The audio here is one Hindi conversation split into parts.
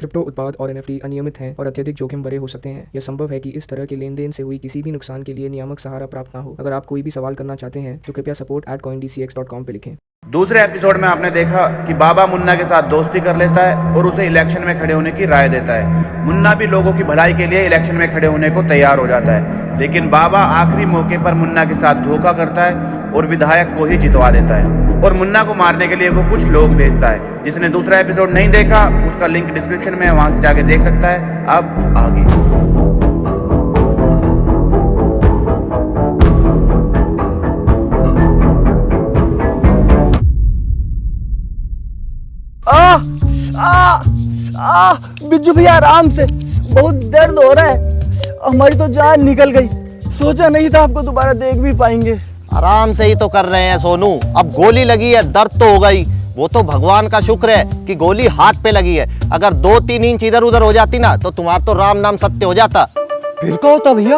क्रिप्टो उत्पाद और NFT अनियमित हैं और अत्यधिक जोखिम भरे हो सकते हैं। यह संभव है कि इस तरह के लेन देन से हुई किसी भी नुकसान के लिए नियामक सहारा प्राप्त ना हो। अगर आप कोई भी सवाल करना चाहते हैं तो कृपया support@coindcx.com पे लिखें। दूसरे एपिसोड में आपने देखा कि बाबा मुन्ना के साथ दोस्ती कर लेता है और उसे इलेक्शन में खड़े होने की राय देता है। मुन्ना भी लोगों की भलाई के लिए इलेक्शन में खड़े होने को तैयार हो जाता है, लेकिन बाबा आखिरी मौके पर मुन्ना के साथ धोखा करता है और विधायक को ही जितवा देता है और मुन्ना को मारने के लिए वो कुछ लोग भेजता है। जिसने दूसरा एपिसोड नहीं देखा उसका लिंक डिस्क्रिप्शन में है, वहां से जाके देख सकता है। अब आगे बिज्जू भैया आराम से, बहुत दर्द हो रहा है। हमारी तो जान निकल गई। सोचा नहीं था आपको दोबारा देख भी पाएंगे। आराम से ही तो कर रहे हैं सोनू। अब गोली लगी है, दर्द तो हो गई। वो तो भगवान का शुक्र है कि गोली हाथ पे लगी है। अगर 2-3 इंच इधर उधर हो जाती ना तो तुम्हारा तो राम नाम सत्य हो जाता। फिर क्या होता भैया?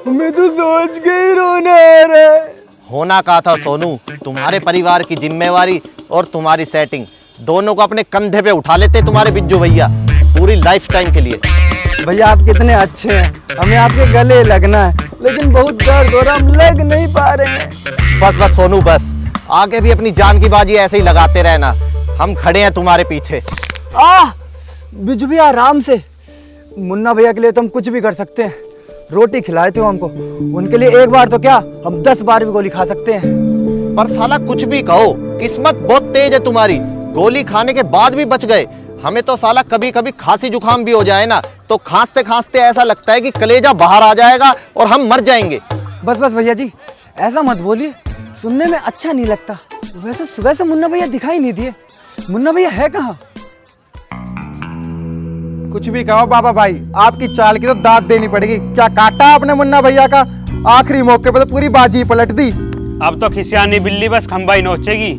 मैं तो सोच के ही रोना आ रहा है। होना का था सोनू, तुम्हारे परिवार की जिम्मेवारी और तुम्हारी सेटिंग दोनों को अपने कंधे पे उठा लेते तुम्हारे बिज्जू भैया पूरी लाइफ टाइम के लिए। भैया आप कितने अच्छे हैं, हमें आपके गले लगना है, लेकिन बहुत दर्द हो रहा, हम लग नहीं पा रहे हैं। बस बस सोनू बस, आगे भी अपनी जान की बाजी ऐसे ही लगाते रहना, हम खड़े हैं तुम्हारे पीछे। बिज्जू भैया आराम से। मुन्ना भैया के लिए तो हम कुछ भी कर सकते हैं। रोटी खिलाए थे हमको, उनके लिए एक बार तो क्या हम 10 बार भी गोली खा सकते हैं। पर साला कुछ भी कहो, किस्मत बहुत तेज है तुम्हारी। गोली खाने के बाद भी बच गए। हमें तो साला कभी कभी खांसी जुकाम भी हो जाए ना तो खांसते खांसते ऐसा लगता है कि कलेजा बाहर आ जाएगा और हम मर जाएंगे। बस बस भैया जी, ऐसा मत बोलिए, सुनने में अच्छा नहीं लगता। वैसे सुबह से मुन्ना भैया दिखाई नहीं दिए। मुन्ना भैया है कहाँ? कुछ भी कहो बाबा भाई, आपकी चाल की तो दाद देनी पड़ेगी। क्या काटा आपने मुन्ना भैया का? आखिरी मौके पर तो पूरी बाजी पलट दी। अब तो खिसियानी बिल्ली बस खंबा ही नोचेगी।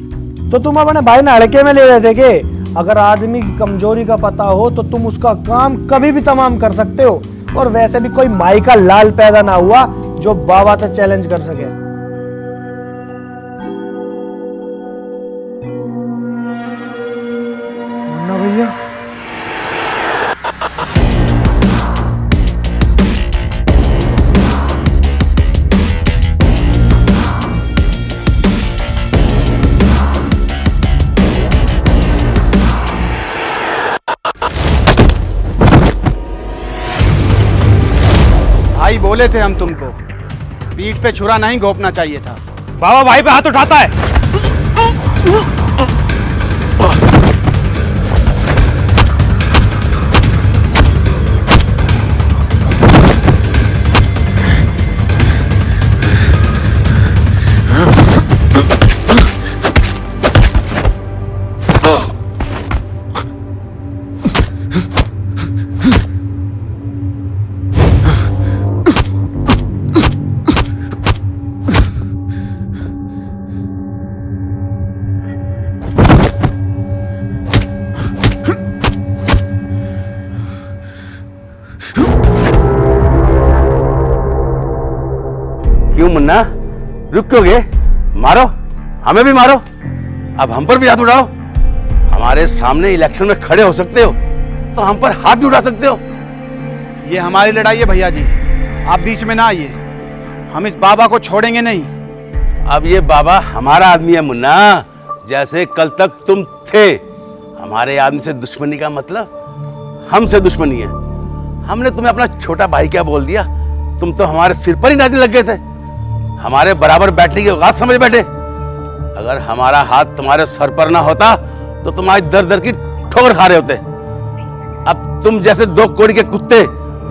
तो तुम अपने भाई ने अड़के में ले रहे थे कि अगर आदमी की कमजोरी का पता हो तो तुम उसका काम कभी भी तमाम कर सकते हो। और वैसे भी कोई माई का लाल पैदा ना हुआ जो बाबा से चैलेंज कर सके। मुन्ना भैया भाई बोले थे हम तुमको, पीठ पे छुरा नहीं घोंपना चाहिए था। बाबा भाई पे हाथ उठाता है। क्यों मुन्ना, रुक क्यों गए? मारो, हमें भी मारो, अब हम पर भी हाथ उठाओ। हमारे सामने इलेक्शन में खड़े हो सकते हो तो हम पर हाथ भी उठा सकते हो। ये हमारी लड़ाई है भैया जी, आप बीच में ना आइए। हम इस बाबा को छोड़ेंगे नहीं। अब ये बाबा हमारा आदमी है मुन्ना, जैसे कल तक तुम थे। हमारे आदमी से दुश्मनी का मतलब हमसे दुश्मनी है। हमने तुम्हें अपना छोटा भाई क्या बोल दिया? तुम तो हमारे सिर पर ही नाचने लग गए थे। हमारे बराबर बैठने की औकात समझ बैठे। अगर हमारा हाथ तुम्हारे सर पर ना होता तो तुम आज दर दर की ठोकर खा रहे होते। अब तुम जैसे 2 कोड़ी के कुत्ते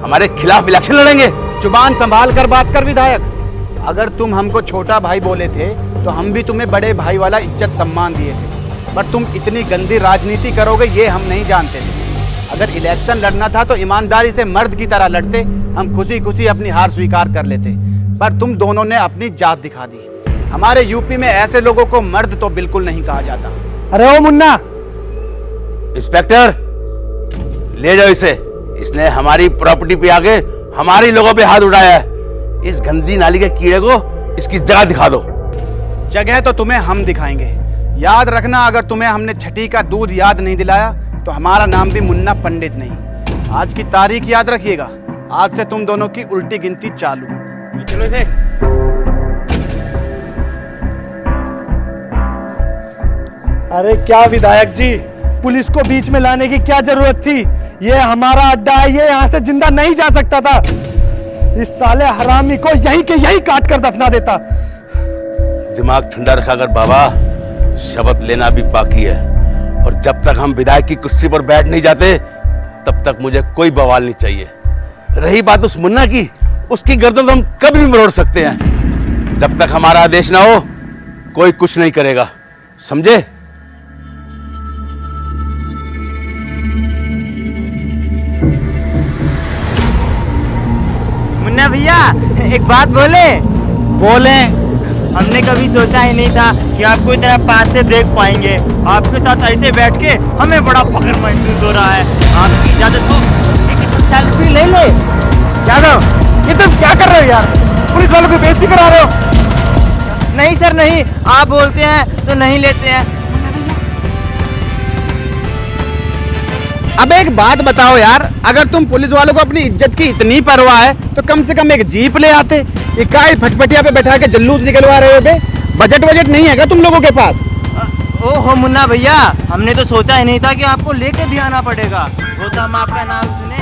हमारे खिलाफ इलेक्शन लड़ेंगे। जुबान संभाल कर बात कर विधायक। अगर तुम हमको छोटा भाई बोले थे तो हम भी तुम्हें बड़े भाई वाला इज्जत सम्मान दिए थे, पर तुम इतनी गंदी राजनीति करोगे ये हम नहीं जानते थे। अगर इलेक्शन लड़ना था तो ईमानदारी से मर्द की तरह लड़ते, हम खुशी खुशी अपनी हार स्वीकार कर लेते। पर तुम दोनों ने अपनी जात दिखा दी। हमारे यूपी में ऐसे लोगों को मर्द तो बिल्कुल नहीं कहा जाता। अरे ओ मुन्ना, इंस्पेक्टर ले जाओ इसे। इसने हमारी प्रॉपर्टी पे आके हमारी लोगों पे हाथ उठाया है। इस गंदी नाली के कीड़े को इसकी जगह दिखा दो। जगह तो तुम्हें हम दिखाएंगे। याद रखना, अगर तुम्हें हमने छठी का दूध याद नहीं दिलाया तो हमारा नाम भी मुन्ना पंडित नहीं। आज की तारीख याद रखिएगा, आज से तुम दोनों की उल्टी गिनती चालू। चलो इसे। अरे क्या विधायक जी, पुलिस को बीच में लाने की क्या जरूरत थी? ये हमारा अड्डा है, ये यहाँ से जिंदा नहीं जा सकता था। इस साले हरामी को यहीं के यहीं काट कर दफना देता। दिमाग ठंडा रखा कर बाबा, शपथ लेना भी बाकी है, और जब तक हम विधायक की कुर्सी पर बैठ नहीं जाते तब तक मुझे कोई बवाल नहीं चाहिए। रही बात उस मुन्ना की, उसकी गर्दन तो हम कभी भी मरोड़ सकते हैं। जब तक हमारा आदेश ना हो कोई कुछ नहीं करेगा, समझे? मुन्ना भैया एक बात बोले। हमने कभी सोचा ही नहीं था कि आपको इतना पास से देख पाएंगे। आपके साथ ऐसे बैठ के हमें बड़ा फख्र महसूस हो रहा है। आपकी इजाजत हो एक सेल्फी ले ले। यादव, ये तुम क्या कर रहे हो यार? पुलिस वालों की बेइज्जती करा रहे हो। नहीं सर नहीं, आप बोलते हैं तो नहीं लेते हैं। अब एक बात बताओ यार, अगर तुम पुलिस वालों को अपनी इज्जत की इतनी परवाह है तो कम से कम एक जीप ले आते। ये काय फटफटिया पे बैठा के जल्लूस निकलवा रहे हो बे? बजट नहीं है क्या तुम लोगों के पास? ओहो मुन्ना भैया, हमने तो सोचा ही नहीं था कि आपको लेके भी आना पड़ेगा। वो तो हम आपका नाम सुने।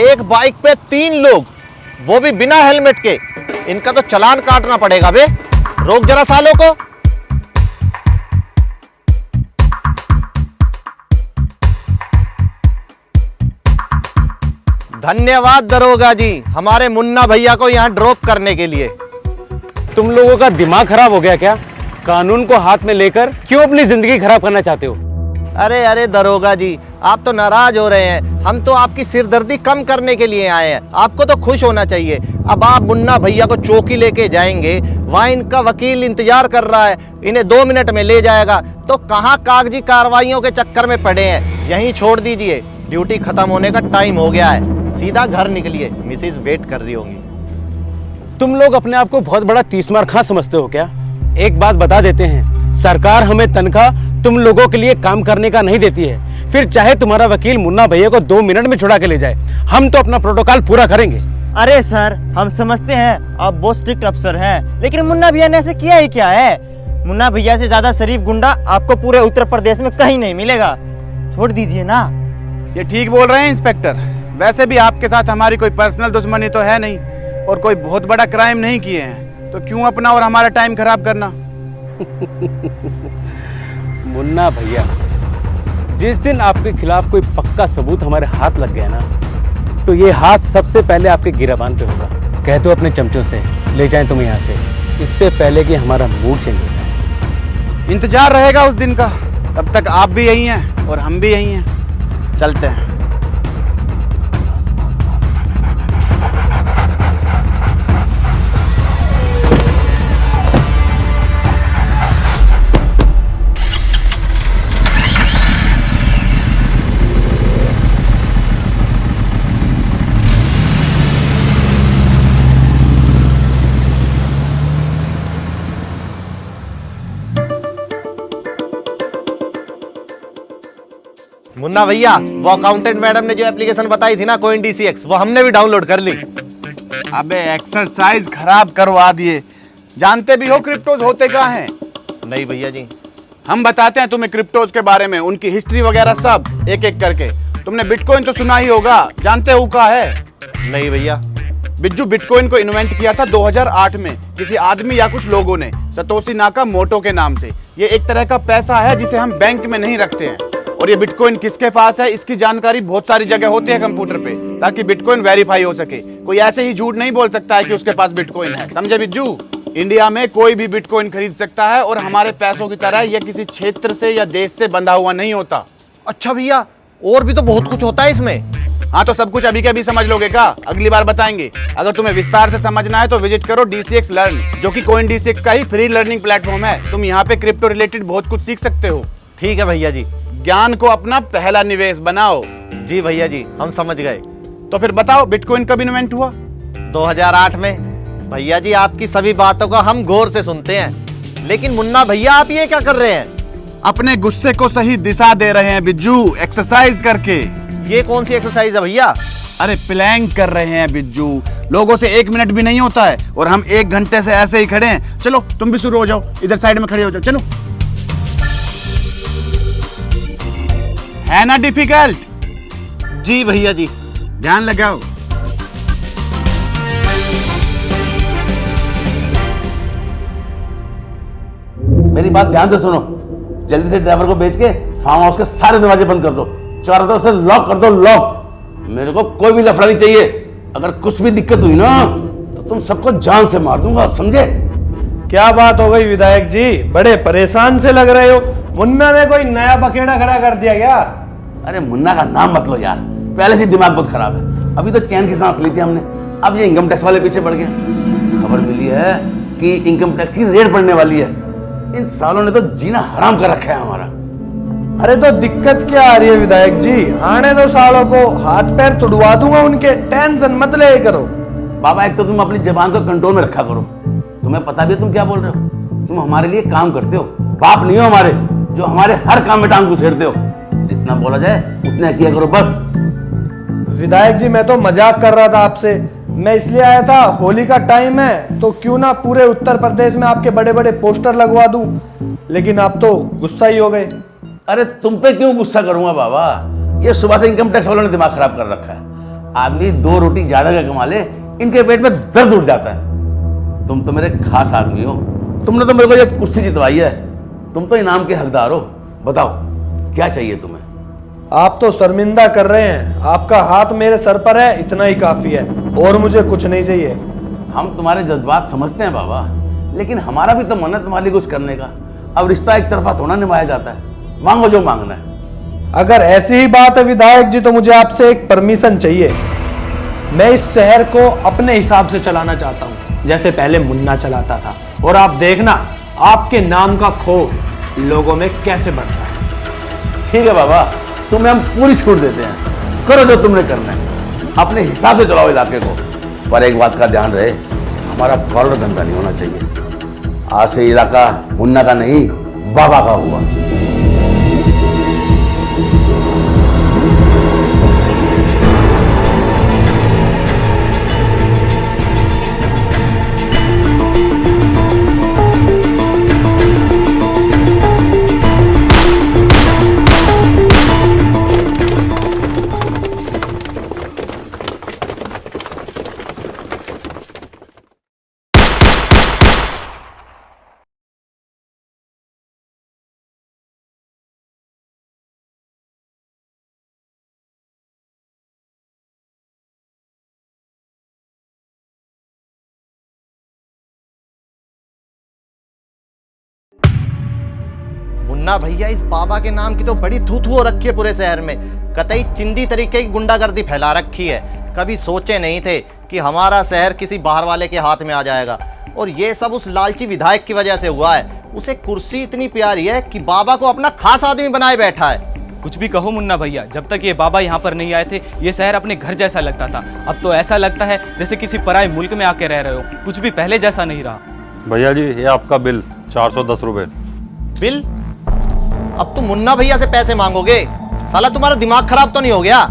एक बाइक पे 3 लोग, वो भी बिना हेलमेट के। इनका तो चालान काटना पड़ेगा बे। रोक जरा सालों को। धन्यवाद दरोगा जी, हमारे मुन्ना भैया को यहाँ ड्रॉप करने के लिए। तुम लोगों का दिमाग खराब हो गया क्या? कानून को हाथ में लेकर क्यों अपनी जिंदगी खराब करना चाहते हो? अरे अरे दरोगा जी, आप तो नाराज हो रहे हैं। हम तो आपकी सिरदर्दी कम करने के लिए आए हैं, आपको तो खुश होना चाहिए। अब आप मुन्ना भैया को चौकी लेके जाएंगे, वहाँ इनका वकील इंतजार कर रहा है, इन्हें 2 मिनट में ले जाएगा। तो कहाँ कागजी कार्रवाइयों के चक्कर में पड़े हैं, यहीं छोड़ दीजिए। ड्यूटी खत्म होने का टाइम हो गया है, सीधा घर निकलिए, मिसेज वेट कर रही होंगी। तुम लोग अपने आप को बहुत बड़ा तीसमार खां समझते हो क्या? एक बात बता देते हैं, सरकार हमें तनख्वाह तुम लोगों के लिए काम करने का नहीं देती है। फिर चाहे तुम्हारा वकील मुन्ना भैया को 2 मिनट में छुड़ा के ले जाए, हम तो अपना प्रोटोकॉल पूरा करेंगे। अरे सर, हम समझते हैं आप बहुत स्ट्रिक्ट अफसर हैं, लेकिन मुन्ना भैया ने ऐसे किया ही क्या है? मुन्ना भैया से ज्यादा शरीफ गुंडा आपको पूरे उत्तर प्रदेश में कहीं नहीं मिलेगा। छोड़ दीजिए ना। ये ठीक बोल रहे हैं इंस्पेक्टर। वैसे भी आपके साथ हमारी कोई पर्सनल दुश्मनी तो है नहीं, और कोई बहुत बड़ा क्राइम नहीं किए हैं, तो क्यों अपना और हमारा टाइम खराब करना? मुन्ना भैया, जिस दिन आपके खिलाफ कोई पक्का सबूत हमारे हाथ लग गया ना, तो ये हाथ सबसे पहले आपके गिरबान पे होगा। कह दो अपने चमचों से ले जाएं तुम यहाँ से, इससे पहले कि हमारा मूड चेंज हो जाए। इंतजार रहेगा उस दिन का। तब तक आप भी यही हैं और हम भी यही हैं। चलते हैं। मुन्ना भैया, वो अकाउंटेंट मैडम ने जो एप्लीकेशन बताई थी ना कोइन DCX, वो हमने भी डाउनलोड कर ली। अबे एक्सरसाइज खराब करवा दिए। जानते भी हो क्रिप्टोज होते क्या हैं? नहीं भैया जी। हम बताते हैं तुम्हें क्रिप्टोज के बारे में, उनकी हिस्ट्री वगैरह सब एक एक करके। तुमने बिटकॉइन तो सुना ही होगा, जानते हो क्या है? नहीं भैया। बिज्जू, बिटकॉइन को इन्वेंट किया था 2008 में किसी आदमी या कुछ लोगों ने, सतोशी नाकामोटो के नाम से। ये एक तरह का पैसा है जिसे हम बैंक में नहीं रखते हैं। और ये बिटकॉइन किसके पास है, इसकी जानकारी बहुत सारी जगह होती है कंप्यूटर पे, ताकि बिटकॉइन वेरीफाई हो सके। कोई ऐसे ही झूठ नहीं बोल सकता है कि उसके पास बिटकॉइन है, समझे बिज्जू? इंडिया में कोई भी बिटकॉइन खरीद सकता है, और हमारे पैसों की तरह यह किसी क्षेत्र से या देश से बंधा हुआ नहीं होता। अच्छा भैया, और भी तो बहुत कुछ होता है इसमें। हाँ, तो सब कुछ अभी के अभी समझ लोगे क्या? अगली बार बताएंगे। अगर तुम्हें विस्तार से समझना है तो विजिट करो DCX लर्न, जो कि कोइन DCX का ही फ्री लर्निंग प्लेटफॉर्म है। तुम यहाँ पे क्रिप्टो रिलेटेड बहुत कुछ सीख सकते हो। ठीक है भैया जी। ज्ञान को अपना पहला निवेश बनाओ। जी भैया जी, हम समझ गए। तो फिर बताओ, बिटकॉइन कब इन्वेंट हुआ? 2008 में। भैया जी, आपकी सभी बातों को हम गौर से सुनते हैं। लेकिन मुन्ना भैया आप ये क्या कर रहे हैं? अपने गुस्से को सही दिशा दे रहे हैं बिज्जू, एक्सरसाइज करके। ये कौन सी एक्सरसाइज है भैया? अरे प्लैंक कर रहे हैं बिज्जू, लोगों से 1 मिनट भी नहीं होता है और हम 1 घंटे से ऐसे ही खड़े हैं। चलो तुम भी शुरू हो जाओ, इधर साइड में खड़े हो जाओ, चलो। है ना डिफिकल्ट? जी भैया जी। ध्यान लगाओ। मेरी बात ध्यान से सुनो, जल्दी से ड्राइवर को भेज के फार्म हाउस के सारे दरवाजे बंद कर दो, चारों तरफ से लॉक कर दो, लॉक। मेरे को कोई भी लफड़ा नहीं चाहिए। अगर कुछ भी दिक्कत हुई ना तो तुम सबको जान से मार दूंगा, समझे? क्या बात हो गई विधायक जी, बड़े परेशान से लग रहे हो। मुन्ना ने कोई नया बखेड़ा खड़ा कर दिया क्या? अरे मुन्ना का नाम मत लो यार, पहले से दिमाग बहुत खराब है। अभी तो चैन की सांस ली थी हमने, अब ये इनकम टैक्स वाले पीछे पड़ गए। खबर मिली है कि इनकम टैक्स की रेड पड़ने वाली है। इन सालों ने तो जीना हराम कर रखा है हमारा। अरे तो दिक्कत क्या आ रही है विधायक जी? आने दो सालों को, हाथ पैर तुड़वा दूंगा उनके, टेंशन मत ले करो। बाबा एक तो तुम अपनी जबान को कंट्रोल में रखा करो। तुम्हें पता भी है तुम क्या बोल रहे हो? तुम हमारे लिए काम करते हो, बाप नहीं हो हमारे जो हमारे हर काम में टांग घुसेड़ते हो। जितना बोला जाए उतना किया करो बस। विधायक जी मैं तो मजाक कर रहा था आपसे, मैं इसलिए आया था, होली का टाइम है तो क्यों ना पूरे उत्तर प्रदेश में आपके बड़े बड़े पोस्टर लगवा दूं, लेकिन आप तो गुस्सा ही हो गए। अरे तुम पे क्यों गुस्सा करूंगा बाबा? ये सुबह से इनकम टैक्स वालों ने दिमाग खराब कर रखा है। आदमी 2 रोटी ज्यादा का कमा ले, इनके पेट में दर्द उठ जाता है। तुम तो मेरे खास आदमी हो, तुमने तो मेरे को ये कुर्सी जितवाई है, तुम तो इनाम के हकदार हो। बताओ क्या चाहिए तुम्हें? आप तो शर्मिंदा कर रहे हैं, आपका हाथ मेरे सर पर है, इतना ही काफी है, और मुझे कुछ नहीं चाहिए। हम तुम्हारे जज्बात समझते हैं बाबा, लेकिन हमारा भी तो मन है तुम्हारे लिए कुछ करने का। अब रिश्ता एक तरफा थोड़ा निभाया जाता है, मांगो जो मांगना है। अगर ऐसी ही बात है विधायक जी तो मुझे आपसे एक परमिशन चाहिए। मैं इस शहर को अपने हिसाब से चलाना चाहता हूँ, जैसे पहले मुन्ना चलाता था, और आप देखना आपके नाम का खौफ लोगों में कैसे बढ़ता है। ठीक है बाबा, तुम्हें हम पूरी छूट देते हैं, करो जो तुमने करना है, अपने हिसाब से चलाओ इलाके को। पर एक बात का ध्यान रहे, हमारा कॉर्नर धंधा नहीं होना चाहिए। आज से इलाका मुन्ना का नहीं बाबा का हुआ। मुन्ना भैया इस बाबा के नाम की तो बड़ी थू थू हो रखी है पूरे शहर में, कतई चिंदी तरीके की गुंडागर्दी फैला रखी है। कभी सोचे नहीं थे कि हमारा शहर किसी बाहर वाले के हाथ में आ जाएगा, और ये सब उस लालची विधायक की वजह से हुआ है। उसे कुर्सी इतनी प्यारी है कि बाबा को अपना खास आदमी बनाए बैठा है। कुछ भी कहो मुन्ना भैया, जब तक ये बाबा यहाँ पर नहीं आए थे ये शहर अपने घर जैसा लगता था। अब तो ऐसा लगता है जैसे किसी पराए मुल्क में आके रह रहे हो, कुछ भी पहले जैसा नहीं रहा। भैया जी ये आपका बिल 410 रुपए। बिल? अब तुम मुन्ना भैया से पैसे मांगोगे? साला तुम्हारा दिमाग खराब तो नहीं हो गया?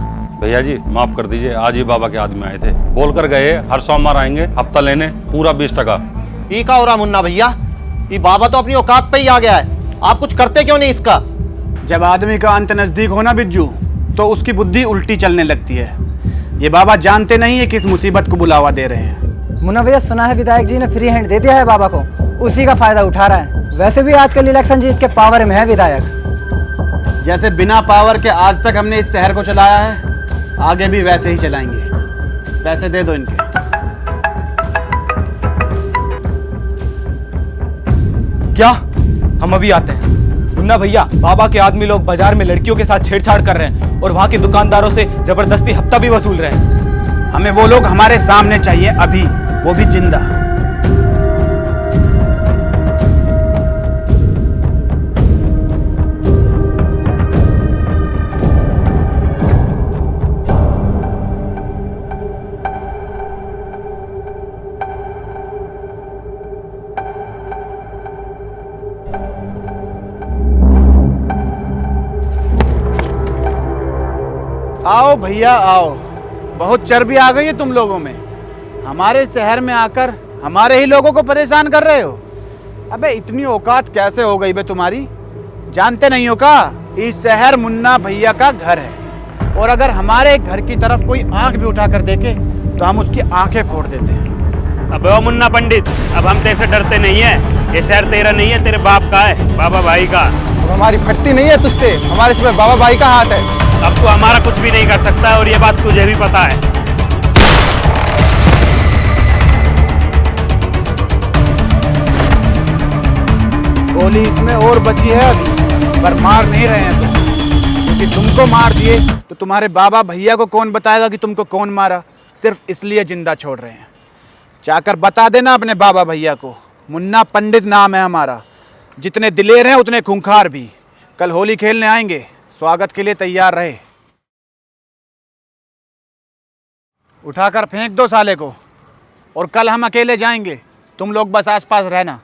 भैया जी माफ कर दीजिए, आज ही बाबा के आदमी आए थे, बोल कर गए हर सोमवार आएंगे हफ्ता लेने, पूरा 20 टका। ये क्या हो रहा मुन्ना भैया? ये बाबा तो अपनी औकात पे ही आ गया है, आप कुछ करते क्यों नहीं इसका? जब आदमी का अंत नजदीक हो ना बिज्जू, तो उसकी बुद्धि उल्टी चलने लगती है। ये बाबा जानते नहीं है किस मुसीबत को बुलावा दे रहे हैं। मुन्ना भैया सुना है विधायक जी ने फ्री हैंड दे दिया है बाबा को, उसी का फायदा उठा रहा है। वैसे भी आजकल इलेक्शन जीत के पावर में है विधायक। जैसे बिना पावर के आज तक हमने इस शहर को चलाया है, आगे भी वैसे ही चलाएंगे। पैसे दे दो इनके। क्या? हम अभी आते हैं। मुन्ना भैया, बाबा के आदमी लोग बाजार में लड़कियों के साथ छेड़छाड़ कर रहे हैं और वहां के दुकानदारों से जबरदस्ती हफ्ता भी वसूल रहे हैं। हमें वो लोग हमारे सामने चाहिए अभी, वो भी जिंदा। आओ भैया आओ, बहुत चर्बी आ गई है तुम लोगों में। हमारे शहर में आकर हमारे ही लोगों को परेशान कर रहे हो। अबे इतनी औकात कैसे हो गई बे तुम्हारी? जानते नहीं हो का, इस शहर मुन्ना भैया का घर है, और अगर हमारे घर की तरफ कोई आंख भी उठाकर देखे तो हम उसकी आंखें फोड़ देते हैं। अबे ओ मुन्ना पंडित, अब हम तेरे से डरते नहीं है। ये शहर तेरा नहीं है, तेरे बाप का है, बाबा भाई का। अब हमारी फटती नहीं है तुझसे, हमारे सिर में बाबा भाई का हाथ है। अब तो हमारा कुछ भी नहीं कर सकता है, और ये बात तुझे भी पता है। गोली इसमें और बची है अभी, पर मार नहीं रहे हैं तुम, क्योंकि तुमको मार दिए तो तुम्हारे बाबा भैया को कौन बताएगा कि तुमको कौन मारा। सिर्फ इसलिए जिंदा छोड़ रहे हैं। जाकर बता देना अपने बाबा भैया को, मुन्ना पंडित नाम है हमारा। जितने दिलेर हैं उतने खूंखार भी। कल होली खेलने आएंगे, स्वागत के लिए तैयार रहे। उठाकर फेंक दो साले को, और कल हम अकेले जाएंगे, तुम लोग बस आसपास रहना।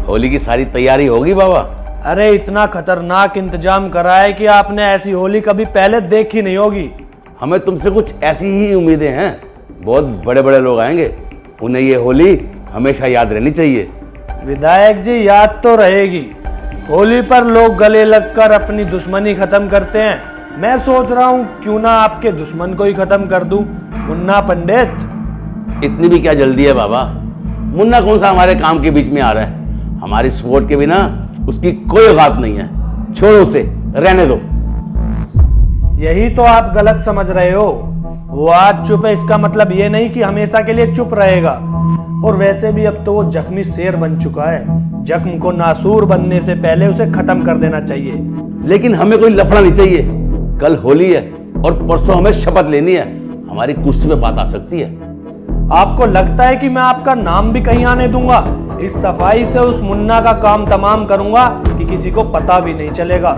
होली की सारी तैयारी होगी बाबा? अरे इतना खतरनाक इंतजाम करा है कि आपने ऐसी होली कभी पहले देखी नहीं होगी। हमें तुमसे कुछ ऐसी ही उम्मीदें हैं। बहुत बड़े बड़े लोग आएंगे, उन्हें ये होली हमेशा याद रहनी चाहिए। विधायक जी, याद तो रहेगी। होली पर लोग गले लगकर अपनी दुश्मनी खत्म करते हैं। मैं सोच रहा हूँ क्यों ना आपके दुश्मन को ही खत्म कर दूं, मुन्ना पंडित। इतनी भी क्या जल्दी है बाबा? मुन्ना कौन सा हमारे काम के बीच में आ रहा है? हमारी सपोर्ट के बिना उसकी कोई औकात नहीं है। छोड़ो उसे, रहने दो। यही तो आप गलत समझ रहे हो। वो आज चुप है, इसका मतलब ये नहीं कि हमेशा के लिए चुप रहेगा। और वैसे भी अब तो वो जख्मी शेर बन चुका है। जख्म को नासूर बनने से पहले उसे खत्म कर देना चाहिए। लेकिन हमें कोई लफड़ा नहीं चाहिए। कल होली है और परसों हमें शपथ लेनी है। हमारी कुर्सी पे बात आ सकती है। आपको लगता है कि मैं आपका नाम भी कहीं आने दूंगा? इस सफाई से उस मुन्ना का काम तमाम करूंगा कि किसी को पता भी नहीं चलेगा।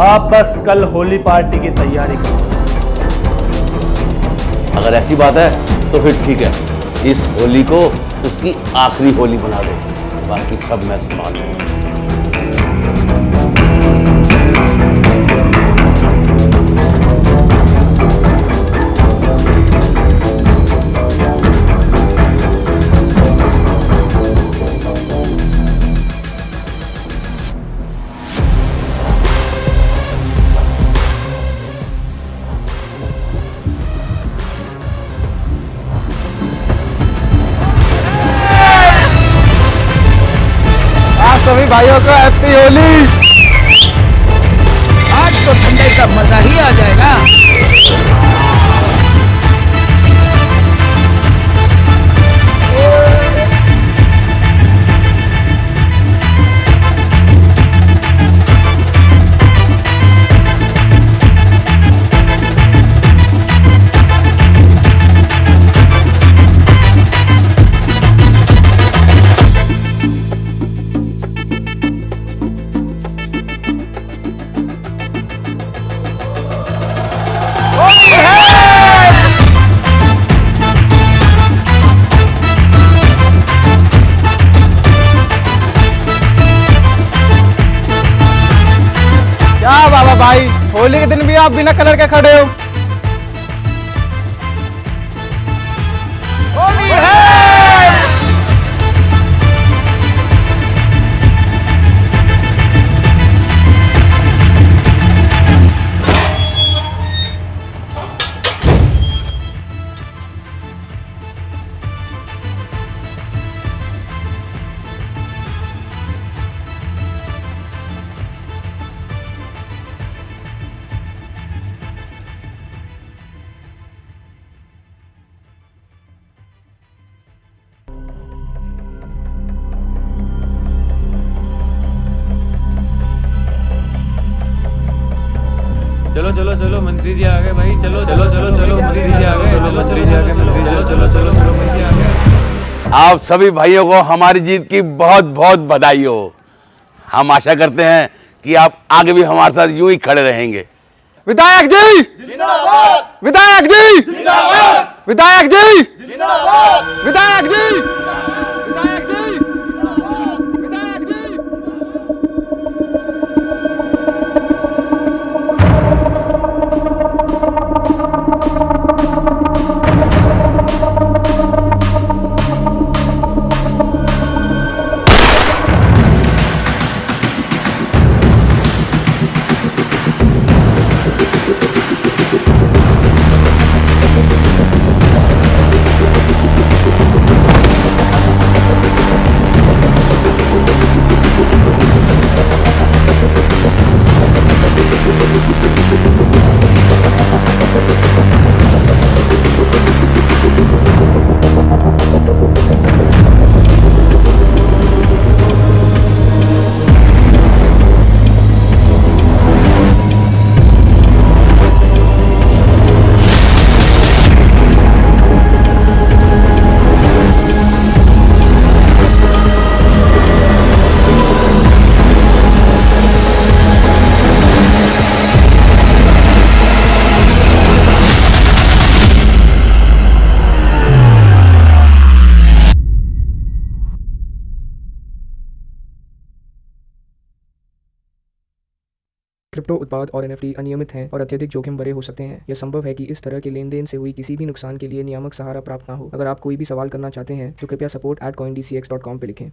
आप बस कल होली पार्टी की तैयारी करो। अगर ऐसी बात है तो फिर ठीक है, इस होली को उसकी आखिरी होली बना दो, बाकी सब मैं संभाल लूंगा। सभी भाइयों को हैप्पी होली। आज तो ठंडे का मजा ही आ जाएगा। क्या बाबा भाई, होली के दिन भी आप बिना कलर के खड़े हो? होली है। चलो चलो मंत्री जी आ गए भाई, चलो चलो चलो चलो मंत्री जी आ गए, चलो मंत्री जी आ गए, मंत्री चलो चलो चलो चलो मंत्री जी आ गए। आप सभी भाइयों को हमारी जीत की बहुत बहुत बधाई हो। हम आशा करते हैं कि आप आगे भी हमारे साथ यूं ही खड़े रहेंगे। विधायक जी जिंदाबाद, विधायक जी जिंदाबाद, विधायक जी जिंदाबाद, विधायक जी, विधायक जी, विधायक जी। क्रिप्टो उत्पाद और NFT अनियमित हैं और अत्यधिक जोखिम भरे हो सकते हैं। यह संभव है कि इस तरह के लेन देन से हुई किसी भी नुकसान के लिए नियामक सहारा प्राप्त ना हो। अगर आप कोई भी सवाल करना चाहते हैं तो कृपया support@coindcx.com पे लिखें।